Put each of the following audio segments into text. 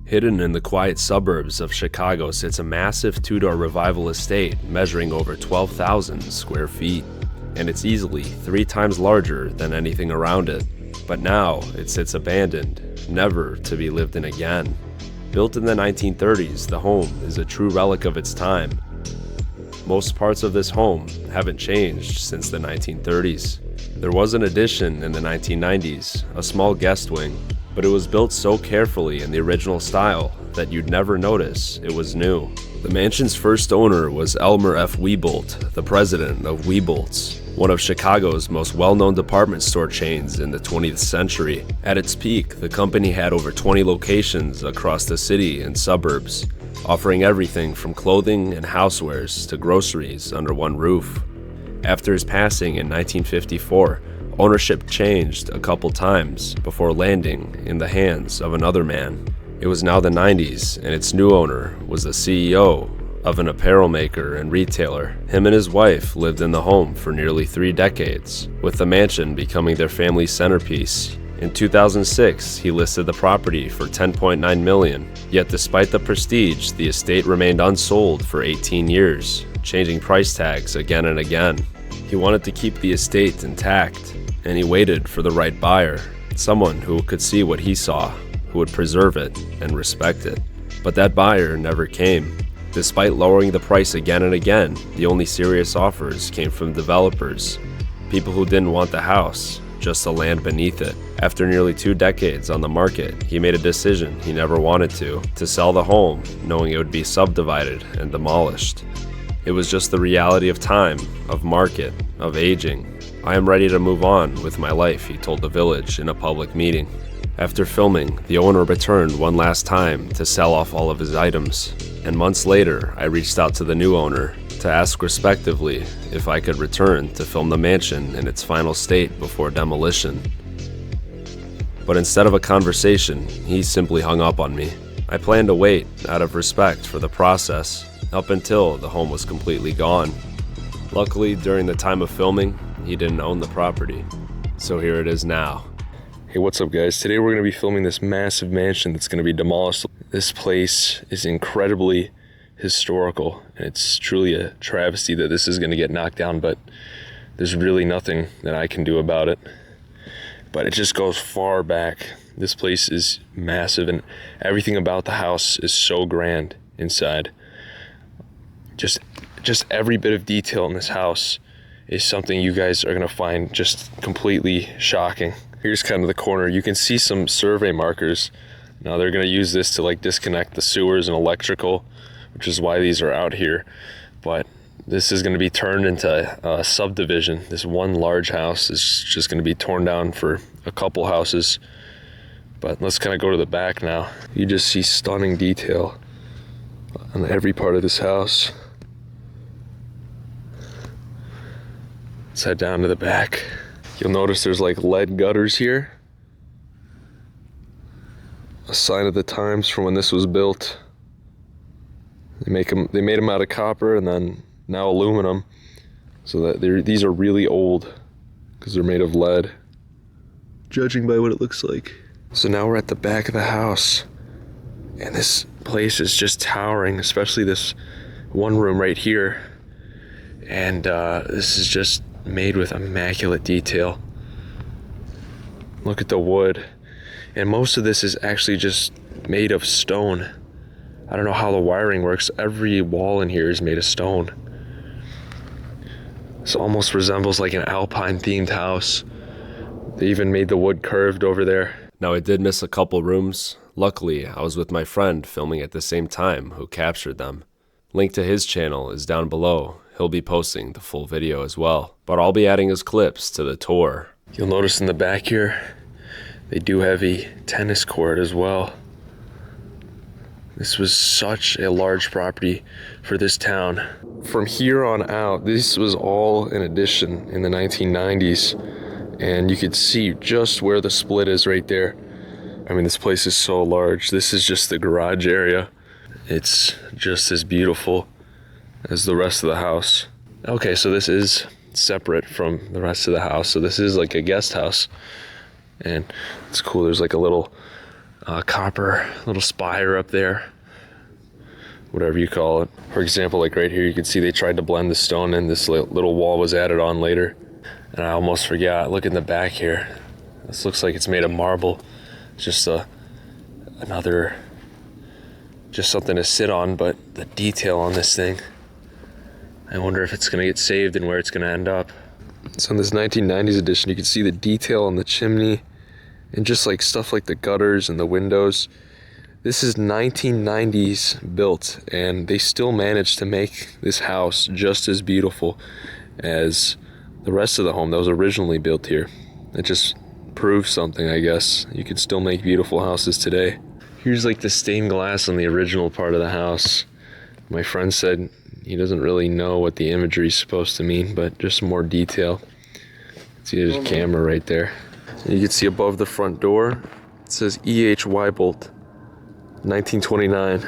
Hidden in the quiet suburbs of Chicago sits a massive two-door revival estate measuring over 12,000 square feet, and it's easily 3 times larger than anything around it. But now it sits abandoned, never to be lived in again. Built in the 1930s, the home is a true relic of its time. Most parts of this home haven't changed since the 1930s. There was an addition in the 1990s, a small guest wing, but it was built so carefully in the original style that you'd never notice it was new. The mansion's first owner was Elmer F. Wiebolt, the president of Wieboldt's, one of Chicago's most well-known department store chains in the 20th century. At its peak, the company had over 20 locations across the city and suburbs, offering everything from clothing and housewares to groceries under one roof. After his passing in 1954, ownership changed a couple times before landing in the hands of another man. It was now the 90s, and its new owner was the CEO of an apparel maker and retailer. Him and his wife lived in the home for nearly 3 decades, with the mansion becoming their family's centerpiece. In 2006, he listed the property for $10.9 million, yet despite the prestige, the estate remained unsold for 18 years, changing price tags again and again. He wanted to keep the estate intact, and he waited for the right buyer, someone who could see what he saw, who would preserve it and respect it. But that buyer never came. Despite lowering the price again and again, the only serious offers came from developers, people who didn't want the house, just the land beneath it. After nearly 2 decades on the market, he made a decision he never wanted to sell the home, knowing it would be subdivided and demolished. It was just the reality of time, of market, of aging. "I am ready to move on with my life," he told the village in a public meeting. After filming, the owner returned one last time to sell off all of his items, and months later, I reached out to the new owner to ask respectively if I could return to film the mansion in its final state before demolition. But instead of a conversation, he simply hung up on me. I planned to wait out of respect for the process, up until the home was completely gone. Luckily, during the time of filming, he didn't own the property, so here it is now. Hey, what's up guys? Today we're going to be filming this massive mansion that's going to be demolished. This place is incredibly historical, and it's truly a travesty that this is going to get knocked down, but there's really nothing that I can do about it. But it just goes far back. This place is massive, and everything about the house is so grand inside. Just every bit of detail in this house is something you guys are going to find just completely shocking. Here's kind of the corner. You can see some survey markers. Now they're going to use this to like disconnect the sewers and electrical, which is why these are out here. But this is going to be turned into a subdivision. This one large house is just going to be torn down for a couple houses. But let's kind of go to the back now. You just see stunning detail on every part of this house. Let's head down to the back. You'll notice there's like lead gutters here. A sign of the times from when this was built. They made them out of copper and then now aluminum. So that these are really old because they're made of lead, judging by what it looks like. So now we're at the back of the house, and this place is just towering, especially this one room right here. And this is just made with immaculate detail. Look at the wood. And most of this is actually just made of stone. I don't know how the wiring works. Every wall in here is made of stone. This almost resembles like an Alpine themed house. They even made the wood curved over there. Now I did miss a couple rooms. Luckily, I was with my friend filming at the same time who captured them. Link to his channel is down below. He'll be posting the full video as well, but I'll be adding his clips to the tour. You'll notice in the back here, they do have a tennis court as well. This was such a large property for this town. From here on out, this was all an addition in the 1990s, and you could see just where the split is right there. I mean, this place is so large. This is just the garage area. It's just as beautiful as the rest of the house. Okay, so this is separate from the rest of the house. So this is like a guest house, and it's cool. There's like a little copper little spire up there, whatever you call it. For example, like right here, you can see they tried to blend the stone in. This little wall was added on later. And I almost forgot, look in the back here. This looks like it's made of marble. It's just just something to sit on, but the detail on this thing, I wonder if it's gonna get saved and where it's gonna end up. So in this 1990s edition, you can see the detail on the chimney and just like stuff like the gutters and the windows. This is 1990s built, and they still managed to make this house just as beautiful as the rest of the home that was originally built here. It just proves something, I guess. You can still make beautiful houses today. Here's like the stained glass on the original part of the house. My friend said he doesn't really know what the imagery is supposed to mean, but just more detail. See, there's a camera right there. You can see above the front door, it says EHY bolt, 1929.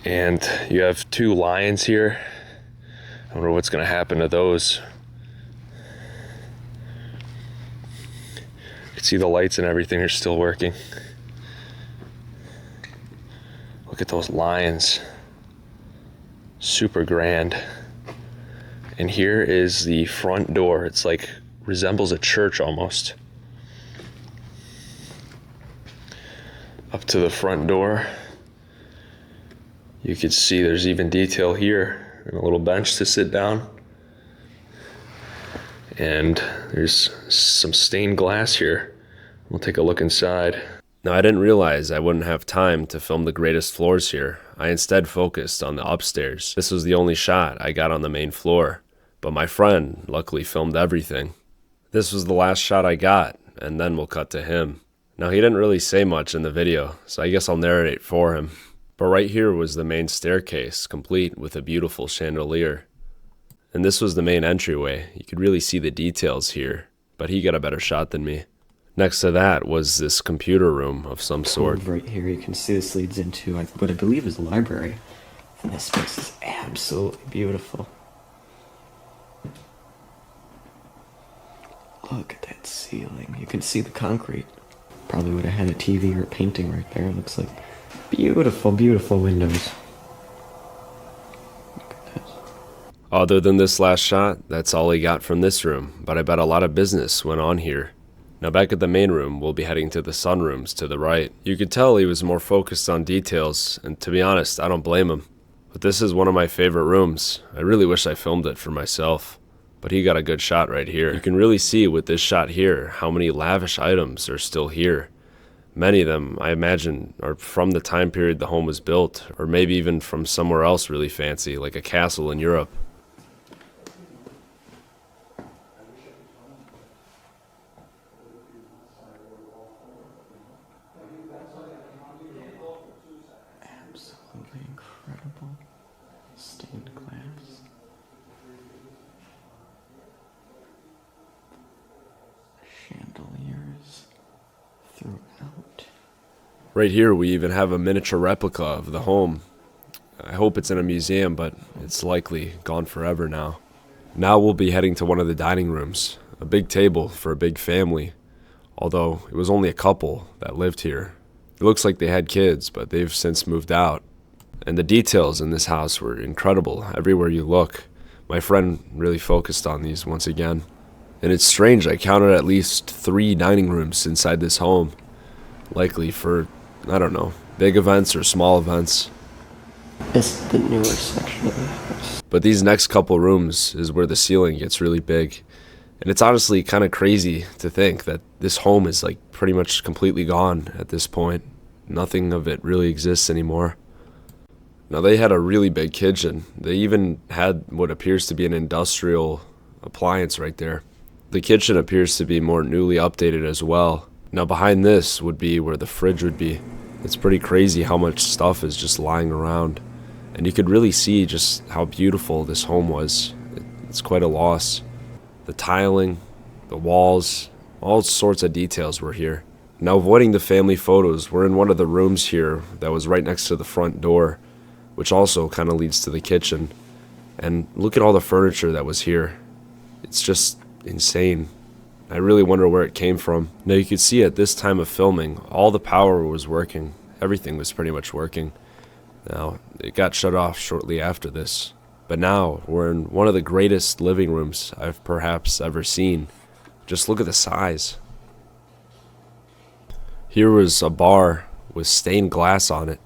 And you have two lions here. I wonder what's gonna happen to those. You can see the lights and everything are still working. Look at those lions. Super grand. And here is the front door. It's like, resembles a church almost. Up to the front door. You can see there's even detail here. And a little bench to sit down. And there's some stained glass here. We'll take a look inside. Now, I didn't realize I wouldn't have time to film the greatest floors here. I instead focused on the upstairs. This was the only shot I got on the main floor, but my friend luckily filmed everything. This was the last shot I got, and then we'll cut to him. Now, he didn't really say much in the video, so I guess I'll narrate for him. But right here was the main staircase, complete with a beautiful chandelier. And this was the main entryway. You could really see the details here, but he got a better shot than me. Next to that was this computer room of some sort. Right here, you can see this leads into what I believe is a library. And this space is absolutely beautiful. Look at that ceiling. You can see the concrete. Probably would have had a TV or a painting right there. It looks like beautiful, beautiful windows. Look at this. Other than this last shot, that's all he got from this room, but I bet a lot of business went on here. Now back at the main room, we'll be heading to the sunrooms to the right. You could tell he was more focused on details, and to be honest, I don't blame him. But this is one of my favorite rooms. I really wish I filmed it for myself. But he got a good shot right here. You can really see with this shot here how many lavish items are still here. Many of them, I imagine, are from the time period the home was built, or maybe even from somewhere else really fancy, like a castle in Europe. Absolutely incredible stained glass. Chandeliers throughout. Right here we even have a miniature replica of the home. I hope it's in a museum, but it's likely gone forever now. Now we'll be heading to one of the dining rooms, a big table for a big family, although it was only a couple that lived here. It looks like they had kids, but they've since moved out. And the details in this house were incredible everywhere you look. My friend really focused on these once again. And it's strange, I counted at least 3 dining rooms inside this home. Likely for, I don't know, big events or small events. This is the newer section of the house. But these next couple rooms is where the ceiling gets really big. And it's honestly kind of crazy to think that this home is like pretty much completely gone at this point. Nothing of it really exists anymore. Now they had a really big kitchen. They even had what appears to be an industrial appliance right there. The kitchen appears to be more newly updated as well. Now behind this would be where the fridge would be. It's pretty crazy how much stuff is just lying around. And you could really see just how beautiful this home was. It's quite a loss. The tiling, the walls, all sorts of details were here. Now avoiding the family photos, we're in one of the rooms here that was right next to the front door, which also kind of leads to the kitchen. And look at all the furniture that was here. It's just insane. I really wonder where it came from. Now you could see at this time of filming, all the power was working. Everything was pretty much working. Now, it got shut off shortly after this. But now, we're in one of the greatest living rooms I've perhaps ever seen. Just look at the size. Here was a bar with stained glass on it.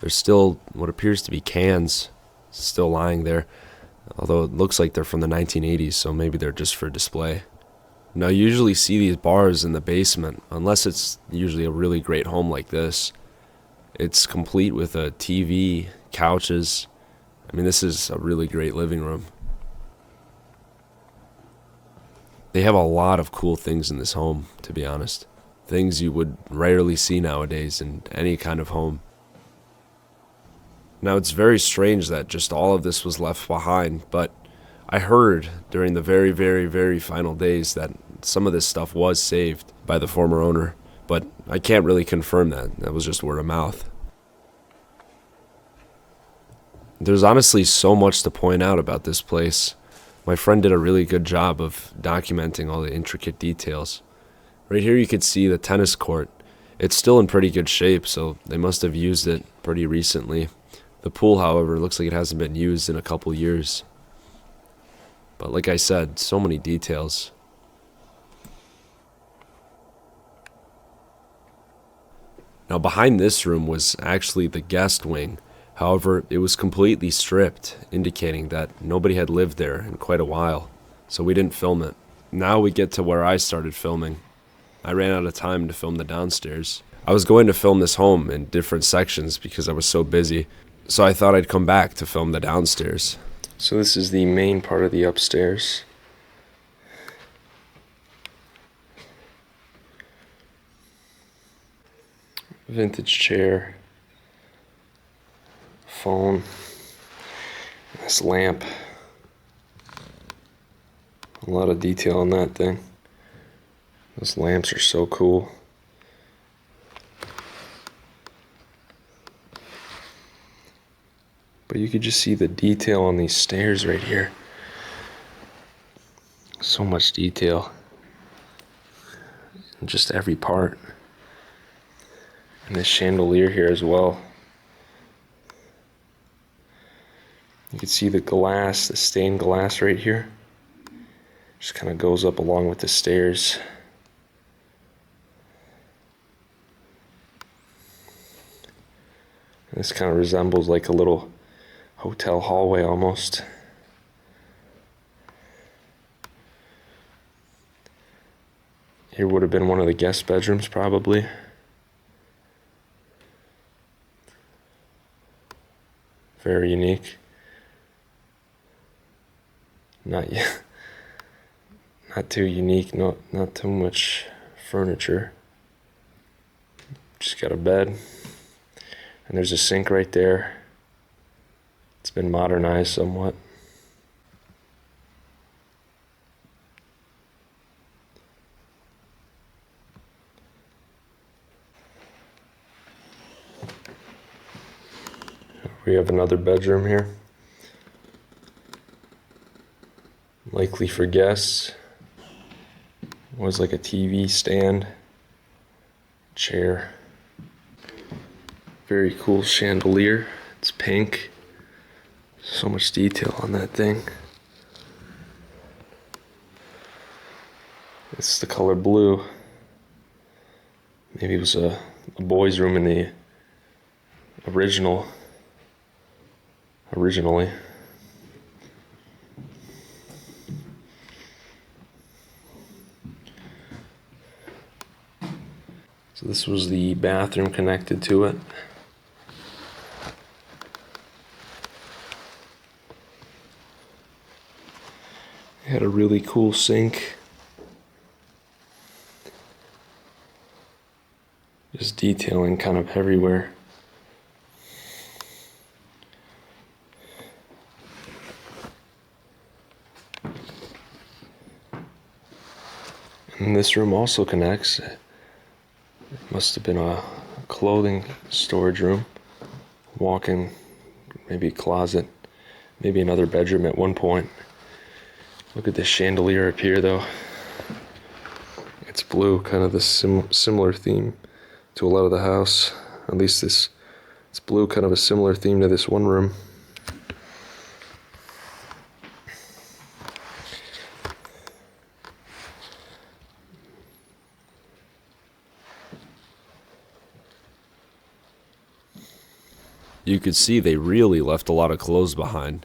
There's still what appears to be cans still lying there, although it looks like they're from the 1980s, so maybe they're just for display. Now, you usually see these bars in the basement, unless it's usually a really great home like this. It's complete with a TV, couches. I mean, this is a really great living room. They have a lot of cool things in this home, to be honest. Things you would rarely see nowadays in any kind of home. Now, it's very strange that just all of this was left behind, but I heard during the very, very, very final days that some of this stuff was saved by the former owner, but I can't really confirm that. That was just word of mouth. There's honestly so much to point out about this place. My friend did a really good job of documenting all the intricate details. Right here you could see the tennis court. It's still in pretty good shape, so they must have used it pretty recently. The pool, however, looks like it hasn't been used in a couple years. But like I said, so many details. Now behind this room was actually the guest wing. However, it was completely stripped, indicating that nobody had lived there in quite a while, so we didn't film it. Now we get to where I started filming. I ran out of time to film the downstairs. I was going to film this home in different sections because I was so busy, so I thought I'd come back to film the downstairs. So this is the main part of the upstairs. Vintage chair. Phone. This lamp. A lot of detail on that thing. Those lamps are so cool. But you could just see the detail on these stairs right here. So much detail. In just every part. And this chandelier here as well. You can see the glass, the stained glass right here. Just kind of goes up along with the stairs. And this kind of resembles like a little hotel hallway almost. Here would have been one of the guest bedrooms probably. Very unique. Not yet. Not too unique, not too much furniture. Just got a bed. And there's a sink right there. It's been modernized somewhat. We have another bedroom here. Likely for guests. Was like a TV stand, chair. Very cool chandelier. It's pink. So much detail on that thing. It's the color blue. Maybe it was a boys' room in the originally. So this was the bathroom connected to it. It had a really cool sink. Just detailing kind of everywhere. And this room also connects. It must have been a clothing storage room. Walk-in, maybe a closet, maybe another bedroom at one point. Look at this chandelier up here though. It's blue, kind of the similar theme to a lot of the house. At least it's blue, kind of a similar theme to this one room. You could see they really left a lot of clothes behind.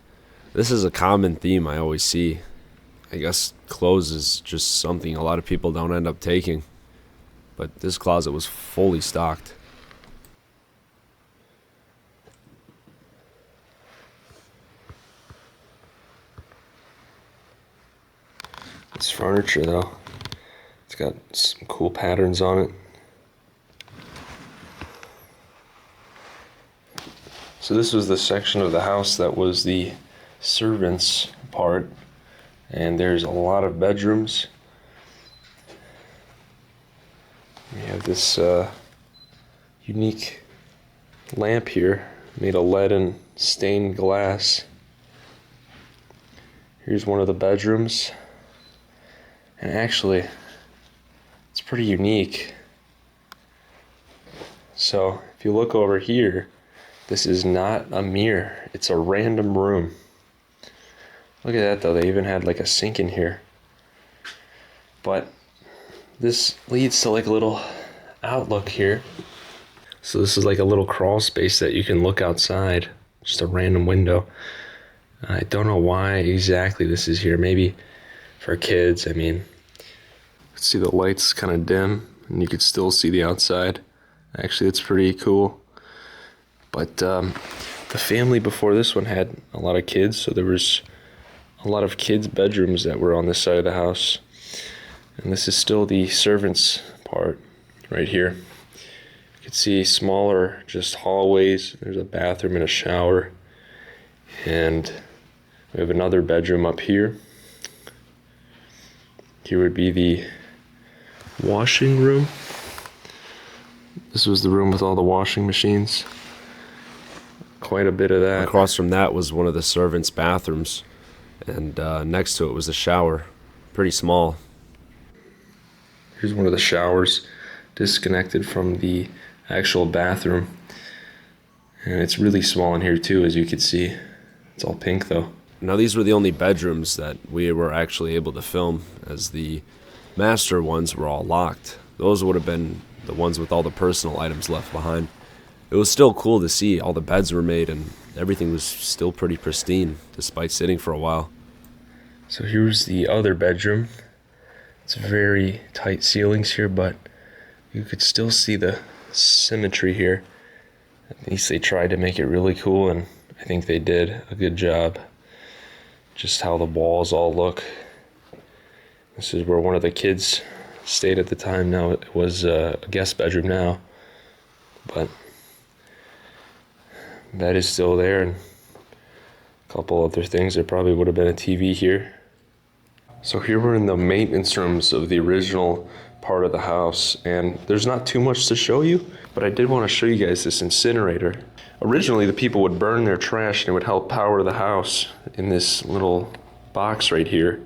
This is a common theme I always see. I guess clothes is just something a lot of people don't end up taking. But this closet was fully stocked. This furniture though, it's got some cool patterns on it. So this was the section of the house that was the servants' part, and there's a lot of bedrooms. We have this unique lamp here, made of lead and stained glass. Here's one of the bedrooms, and actually, it's pretty unique. So if you look over here, this is not a mirror, it's a random room. Look at that though, they even had like a sink in here. But this leads to like a little outlook here. So this is like a little crawl space that you can look outside, just a random window. I don't know why exactly this is here, maybe for kids. I mean, you can see the lights kind of dim and you could still see the outside. Actually, it's pretty cool. But the family before this one had a lot of kids, so there was a lot of kids' bedrooms that were on this side of the house. And this is still the servants' part right here. You can see smaller, just hallways. There's a bathroom and a shower. And we have another bedroom up here. Here would be the washing room. This was the room with all the washing machines. Quite a bit of that. Across from that was one of the servants' bathrooms, and next to it was a shower, pretty small. Here's one of the showers, disconnected from the actual bathroom, and it's really small in here too, as you can see. It's all pink though. Now these were the only bedrooms that we were actually able to film, as the master ones were all locked. Those would have been the ones with all the personal items left behind. It was still cool to see all the beds were made and everything was still pretty pristine despite sitting for a while. So here's the other bedroom. It's very tight ceilings here, but you could still see the symmetry here. At least they tried to make it really cool, and I think they did a good job. Just how the walls all look. This is where one of the kids stayed at the time. Now it was a guest bedroom now, but bed is still there, and a couple other things. There probably would have been a TV here. So here we're in the maintenance rooms of the original part of the house, and there's not too much to show you, but I did want to show you guys this incinerator. Originally, the people would burn their trash and it would help power the house in this little box right here.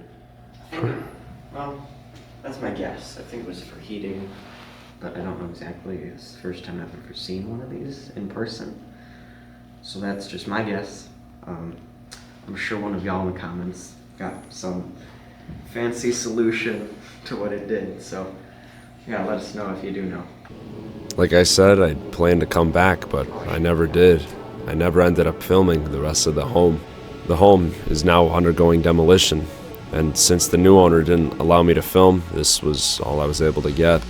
Well, that's my guess. I think it was for heating, but I don't know exactly. It's the first time I've ever seen one of these in person. So that's just my guess. I'm sure one of y'all in the comments got some fancy solution to what it did. So yeah, let us know if you do know. Like I said, I planned to come back, but I never did. I never ended up filming the rest of the home. The home is now undergoing demolition, and since the new owner didn't allow me to film, this was all I was able to get.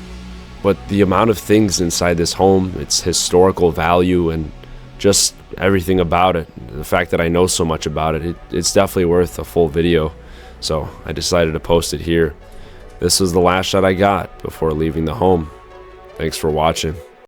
But the amount of things inside this home, its historical value, and just everything about it, the fact that I know so much about it, it's definitely worth a full video. So I decided to post it here. This was the last shot I got before leaving the home. Thanks for watching.